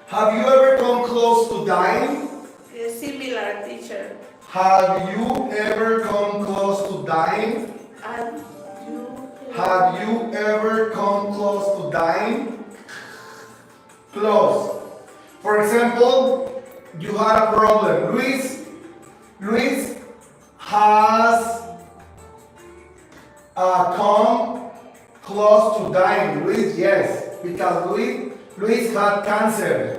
Have you ever come close to dying? Similar, teacher. Have you ever come close to dying? And you. Have you ever come close to dying? Close. For example, you had a problem. Luis has come close to dying. Luis, yes, because Luis had cancer.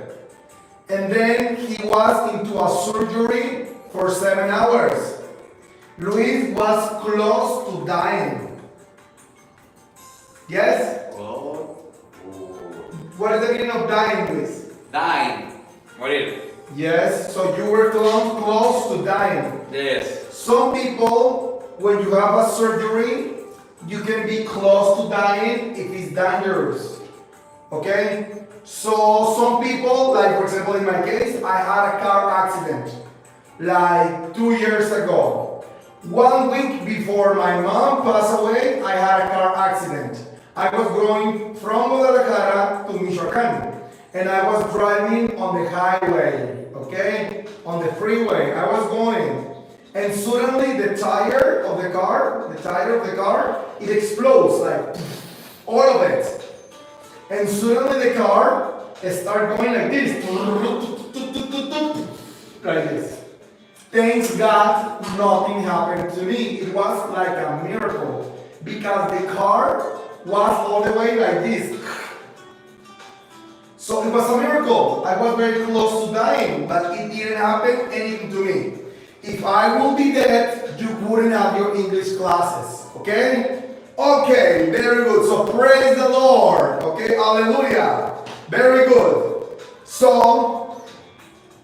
And then he was into a surgery for 7 hours. Luis was close to dying. Yes? Oh. What is the meaning of dying, Luis? Dying. Morir. Yes, so you were close to dying. Yes. Some people, when you have a surgery, you can be close to dying if it's dangerous. Okay? So some people, like for example in my case, I had a car accident like 2 years ago. 1 week before my mom passed away, I had a car accident. I was going from Guadalajara to Michoacán, and I was driving on the highway, okay? On the freeway, I was going. And suddenly the tire of the car, it explodes, like all of it. And suddenly the car started going like this. Like this. Thank God nothing happened to me. It was like a miracle. Because the car was all the way like this. So it was a miracle. I was very close to dying, but it didn't happen anything to me. If I will be dead, you wouldn't have your English classes. Okay? Okay, very good. So praise the Lord. Okay, hallelujah. Very good. So,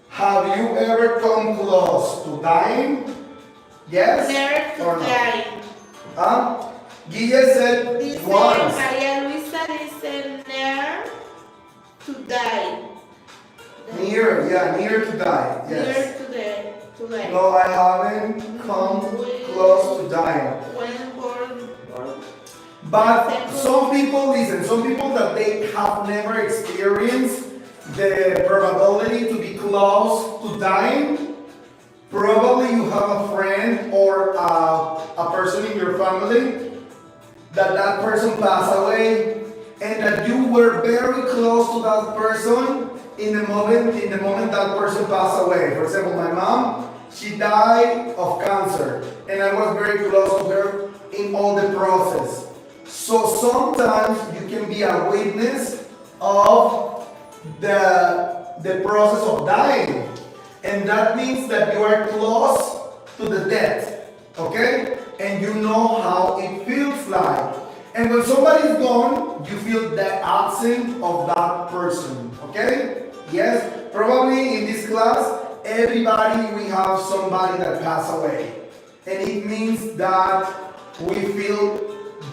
have you ever come close to dying? Yes Never to or no? die. Huh? Guille said Dice once. María Luisa dice near to die. Near to die. Yes. Near to die. No, I haven't come close to dying. When born. But some people, listen, some people that they have never experienced the probability to be close to dying, probably you have a friend or a person in your family that person passed away, and that you were very close to that person in the moment that person passed away. For example, my mom, she died of cancer, and I was very close to her in all the process. So sometimes you can be a witness of the process of dying, and that means that you are close to the death. Okay? and you know how it feels like. And when somebody is gone, you feel the absence of that person. Okay? Yes? Probably in this class, everybody, we have somebody that passed away. And it means that we feel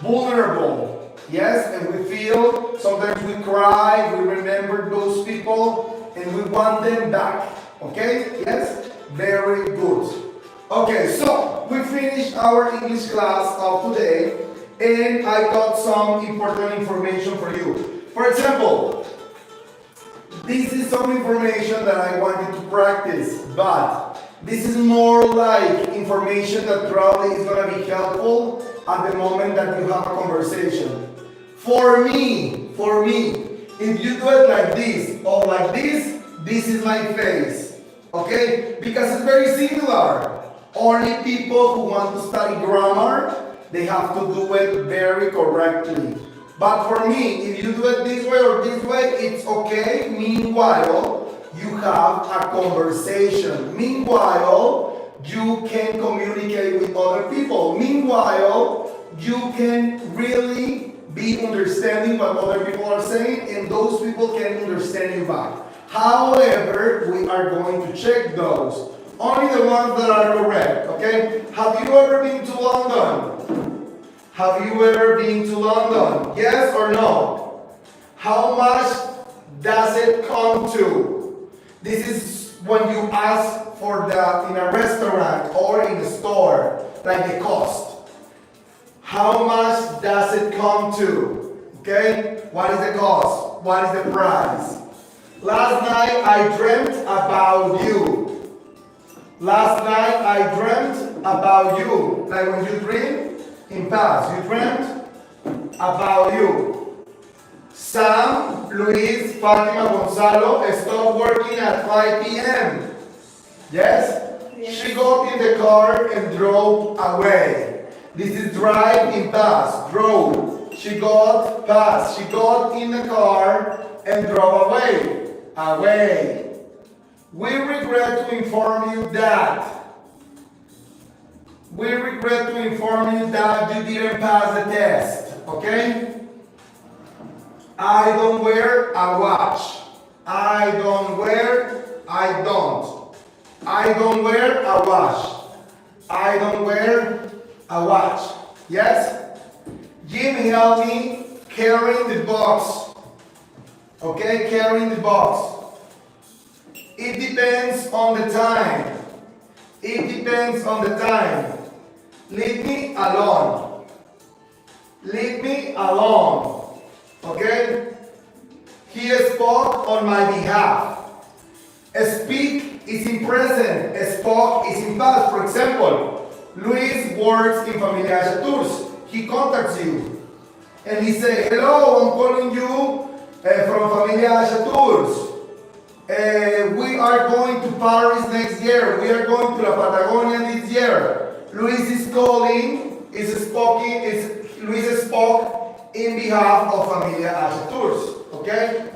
vulnerable. Yes? And we feel, sometimes we cry, we remember those people, and we want them back. Okay? Yes? Very good. Okay, so we finished our English class of today, and I got some important information for you. For example, this is some information that I want you to practice, but this is more like information that probably is going to be helpful at the moment that you have a conversation. For me, if you do it like this or like this is my face, okay? Because it's very similar. Only people who want to study grammar, they have to do it very correctly. But for me, if you do it this way or this way, it's okay. Meanwhile, you have a conversation. Meanwhile, you can communicate with other people. Meanwhile, you can really be understanding what other people are saying, and those people can understand you back. However, we are going to check those. Only the ones that are correct, okay? Have you ever been to London? Have you ever been to London? Yes or no? How much does it come to? This is when you ask for that in a restaurant or in a store, like the cost. How much does it come to? Okay? What is the cost? What is the price? Last night I dreamt about you. Last night I dreamt about you. Like when you dream in past, you dreamt about you. Sam, Luis, Fatima, Gonzalo stopped working at 5 p.m. Yes? She got in the car and drove away. This is drive in past, drove. She got past. She got in the car and drove away. Away. We regret to inform you that. We regret to inform you that you didn't pass the test. Okay? I don't wear a watch. I don't wear, I don't. I don't wear a watch. I don't wear a watch. Yes? Jim helped me carrying the box. Okay, carrying the box. It depends on the time. It depends on the time. Leave me alone. Leave me alone. Okay? He spoke on my behalf. Speak is in present. Spoke is in past. For example, Luis works in Familia H tours. He contacts you. And he says, hello, I'm calling you from Familia H tours. We are going to Paris next year. We are going to La Patagonia this year. Luis is calling, Luis spoke in behalf of Familia H tours. Okay?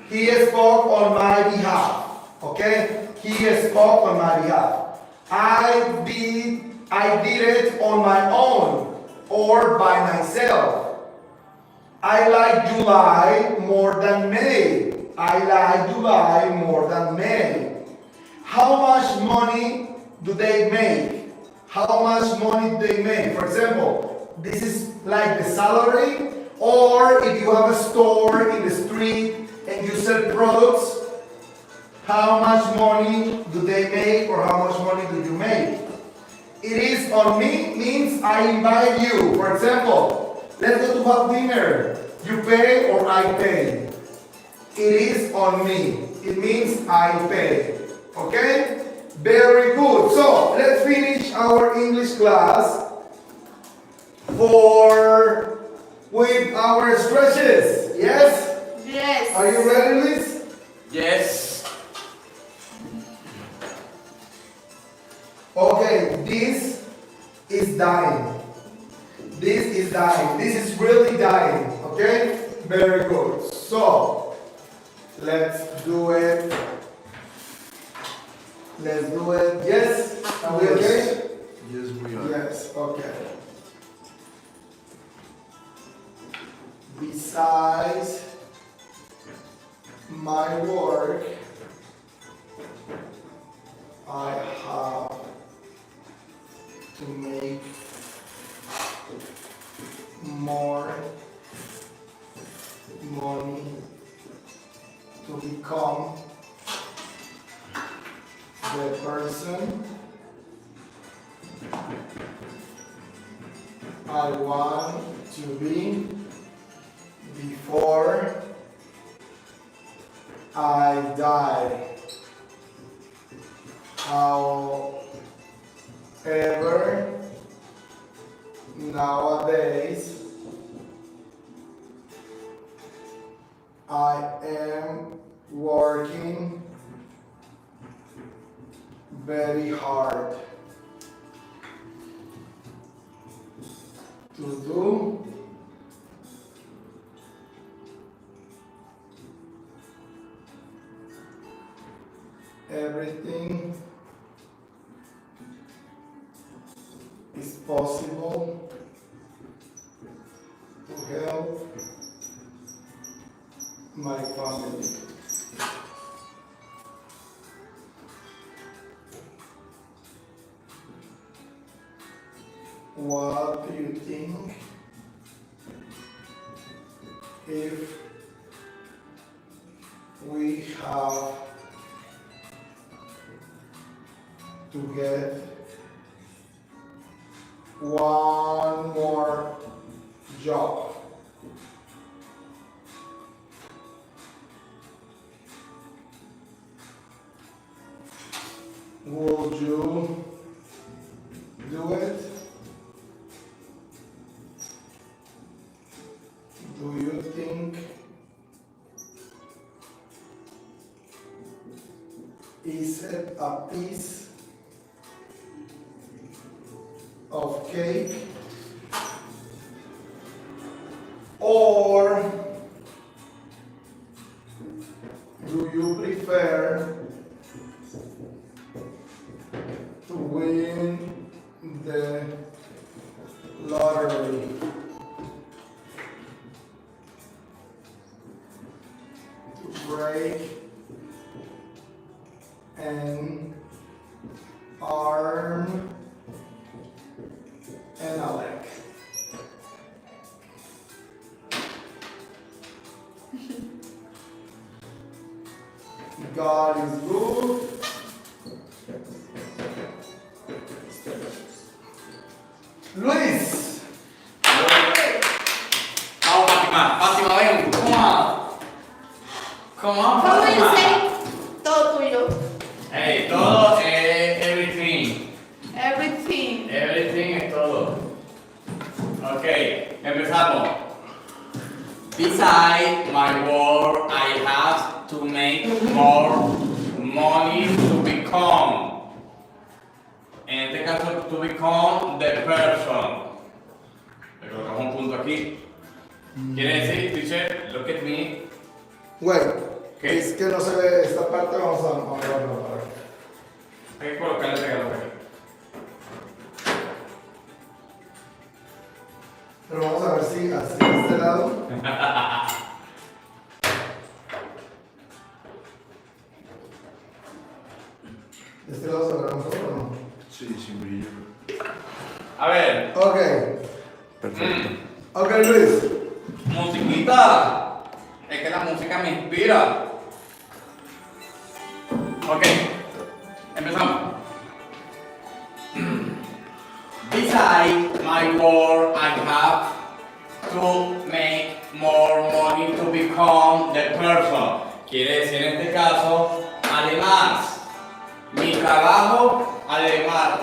He spoke on my behalf. Okay? He spoke on my behalf. I did it on my own or by myself. I like July more than May. I like July more than May. How much money do they make? How much money do they make? For example, this is like the salary, or if you have a store in the street and you sell products, how much money do they make or how much money do you make? It is on me means I invite you. For example, let's go to have dinner. You pay or I pay. It is on me. It means I pay. Okay? Very good. So, let's finish our English class with our stretches. Yes? Yes. Are you ready, Liz? Yes. Okay, this is dying. This is dying. This is really dying. Okay? Very good. So, let's do it. Let's do it. Yes? Are we okay? Yes, we are. Yes, okay. the person I want to be before I die. However, nowadays I am working very hard to do everything is possible to help my family. What do you think if we have to get one more job? Would you do it? Do you think is it a piece of cake, or do you prefer to win the lottery? To break an arm and a leg. God is good. Luis. Vamos, Fátima. Fátima, ven. Come on. Come on, How do you Fátima. say todo tuyo? Hey, todo es everything. Everything. Everything es todo. Ok, empezamos. Besides my work, I have to make more money to become. En este caso, to become the person. Le colocamos un punto aquí. Quiere decir, teacher, look at me. Bueno, ¿Qué? es que no se ve esta parte, vamos a verlo. Hay que colocarle regalo aquí. Pero vamos a ver si así de este lado. ¿De este lado se verá mejor o no? Sí, sin brillo. A ver, Ok. Perfecto. Ok, Luis. musiquita. Es que la música me inspira. Ok, empezamos. Besides my work, I have to make more money to become the person. Quiere decir en este caso, además, mi trabajo, además,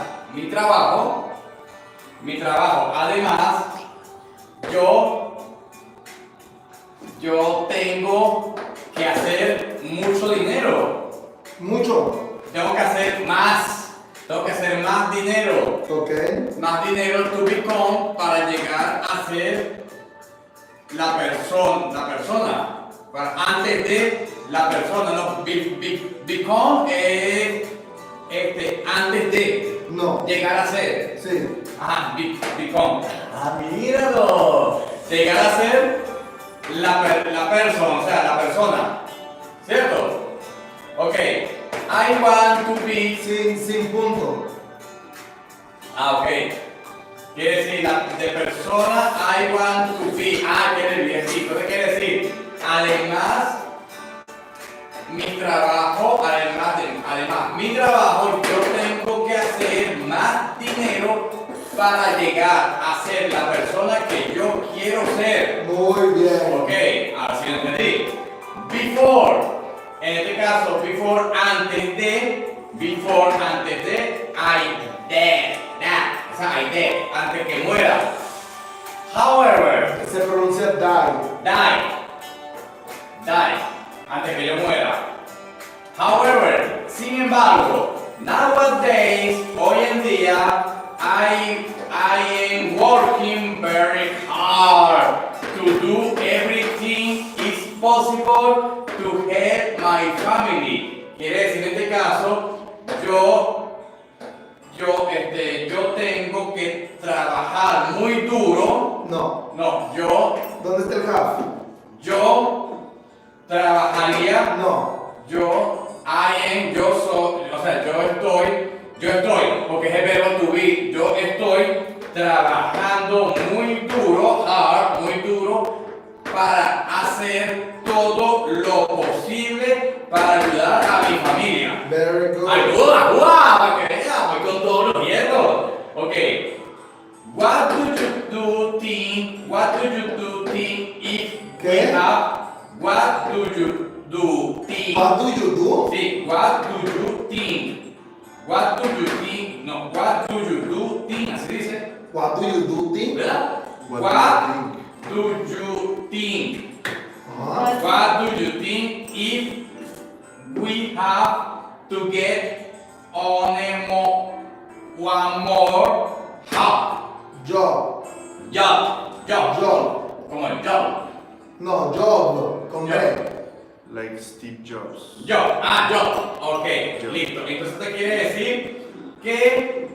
yo tengo que hacer mucho dinero. Mucho. Tengo que hacer más dinero. Ok. Más dinero to become para llegar a ser la persona. Antes de la persona, no, become es antes de No. llegar a ser. Sí. Ajá, become. Ah, míralo. Llegar a ser la persona, o sea, la persona. ¿Cierto? Ok. I want to be. Sin punto. Ah, ok. Quiere decir, de persona, I want to be. Ah, quiere decir, entonces quiere decir, además, mi trabajo para llegar a ser la persona que yo quiero ser. Muy bien. Ok, ahora sí lo entendí. Before, en este caso, before, antes de, I dead, o sea, I dead, antes que muera. However, Se pronuncia die. Die, antes que yo muera. However, sin embargo, nowadays, hoy en día, I am working very hard to do everything is possible to help my family. Quiere decir en este caso, yo tengo que trabajar muy duro. No. ¿Dónde está el have? Yo trabajaría. No. Yo estoy, porque es el verbo to be. Yo estoy trabajando muy duro, hard, muy duro, para hacer todo lo posible para ayudar a mi familia. Very good. ¡Ayuda! Para que vean, voy con todos los hierros. Ok. What do you think if ¿Qué? we have? What do you think? What do you do? Sí, what do you think? What do you think? No, what do you do think? Así dice. What do you do think? ¿Verdad? What do you think? Ah. What do you think if we have to get one more job? Job. Como el job. No, job. Con Job. B. Like Steve Jobs. Job. Ok, Job. listo. Entonces te quiere decir que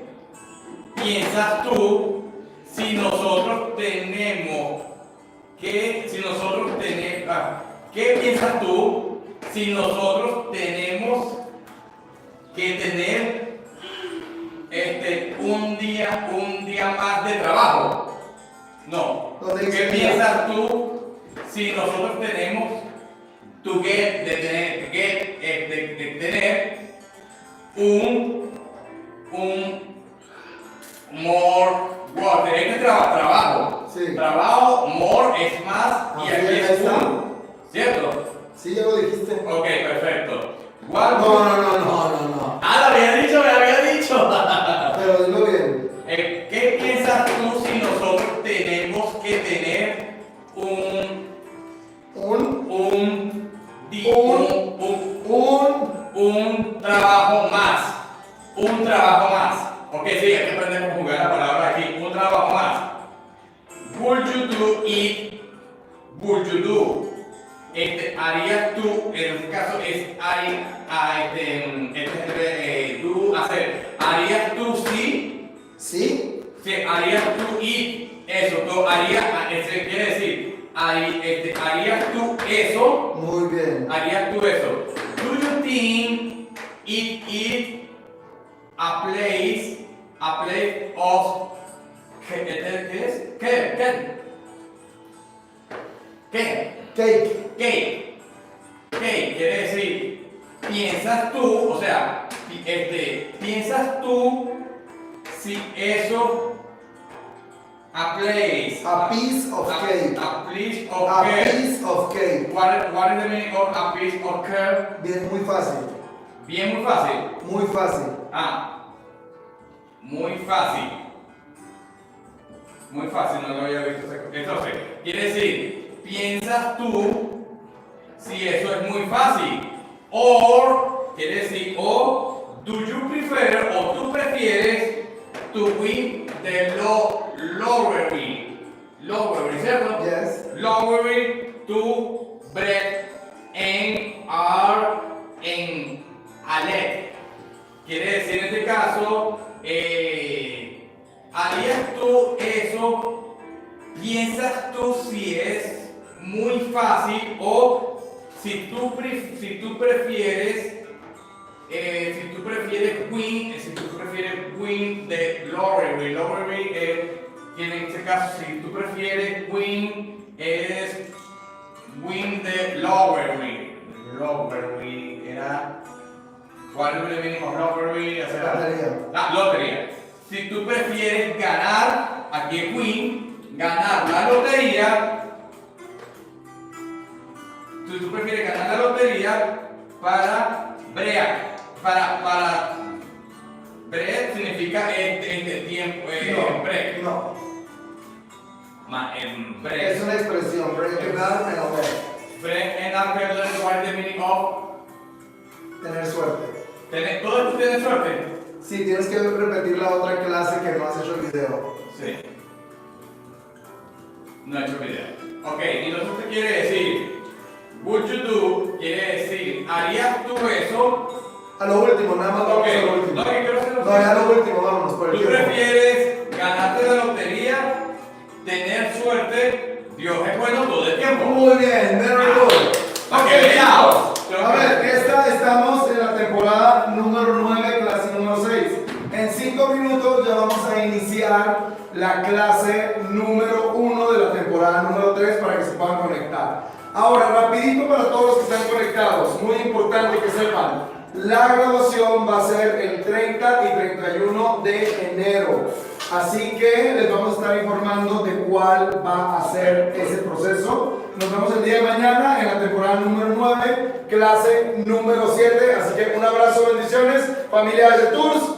piensas tú si nosotros tenemos ¿qué piensas tú si nosotros tenemos que tener un día más de trabajo? No. ¿Dónde dice ¿Qué día? piensas tú si nosotros tenemos de tener un more work? Tener que trabajo. Sí. Trabajo, more es más y Así aquí es, es está. un. ¿Cierto? Sí, ya lo dijiste. Ok, perfecto. No. Ah, lo había dicho. Pero dilo bien. ¿Qué piensas tú si nosotros tenemos que tener un trabajo más? Un trabajo más. Ok, sí, hay que aprender a conjugar la palabra aquí. Un trabajo más. Would you do it? Would you do? Harías tú, en este caso es tú hacer. ¿Harías tú sí? ¿Sí? Sí, harías tú y eso, tú harías, quiere decir, harías tú eso. Muy bien. Harías tú eso. Do you think it is a place of ¿qué es? ¿Qué? Cake. Cake quiere decir, piensas tú, o sea, piensas tú si eso a place. A piece of cake. A piece of A cake. piece of cake. What is the meaning of a piece of cake? Bien, muy fácil. Bien, muy fácil. Muy fácil. Muy fácil. Muy fácil, no lo había visto. Entonces, quiere decir, piensas tú si eso es muy fácil. Or, quiere decir, o do you prefer, o tú prefieres to win the lottery, ¿cierto? Yes. Lottery to bread en alet. Quiere decir en este caso, ¿harías tú eso? ¿Piensas tú si es muy fácil o si tú prefieres win the lottery? Lottery en este caso, si tú prefieres win, es win the lottery. Lottery era. ¿Cuál es el meaning of lottery? Lotería. Lotería. Si tú prefieres ganar, aquí es win, ganar la lotería, si tú prefieres ganar la lotería para break, para break significa este tiempo, break. No. Break. Es una expresión, break and up and obey. Break and up, what is the meaning of? Tener suerte. ¿Todo esto tiene suerte? Sí, tienes que repetir la otra clase que no has hecho el video. Sí. No he hecho video. Ok, entonces ¿qué quiere decir? Would you do quiere decir, ¿harías tú eso? A lo último, nada más vamos a lo último. No, que quiero hacer No, ya lo último, vámonos por el ¿Tú tiempo. prefieres ganarte la lotería, tener suerte? Dios es bueno todo el tiempo. Muy bien, very good. Ok, chao. chao. A ver, estamos en la temporada número 9, clase número 6. En 5 minutos ya vamos a iniciar la clase número 1 de la temporada número 3 para que se puedan conectar. Ahora, rapidito para todos los que están conectados, muy importante que sepan, la graduación va a ser el 30 y 31 de enero. Así que les vamos a estar informando de cuál va a ser ese proceso. Nos vemos el día de mañana en la temporada número 9, clase número 7. Así que un abrazo, bendiciones, Familia H Tours.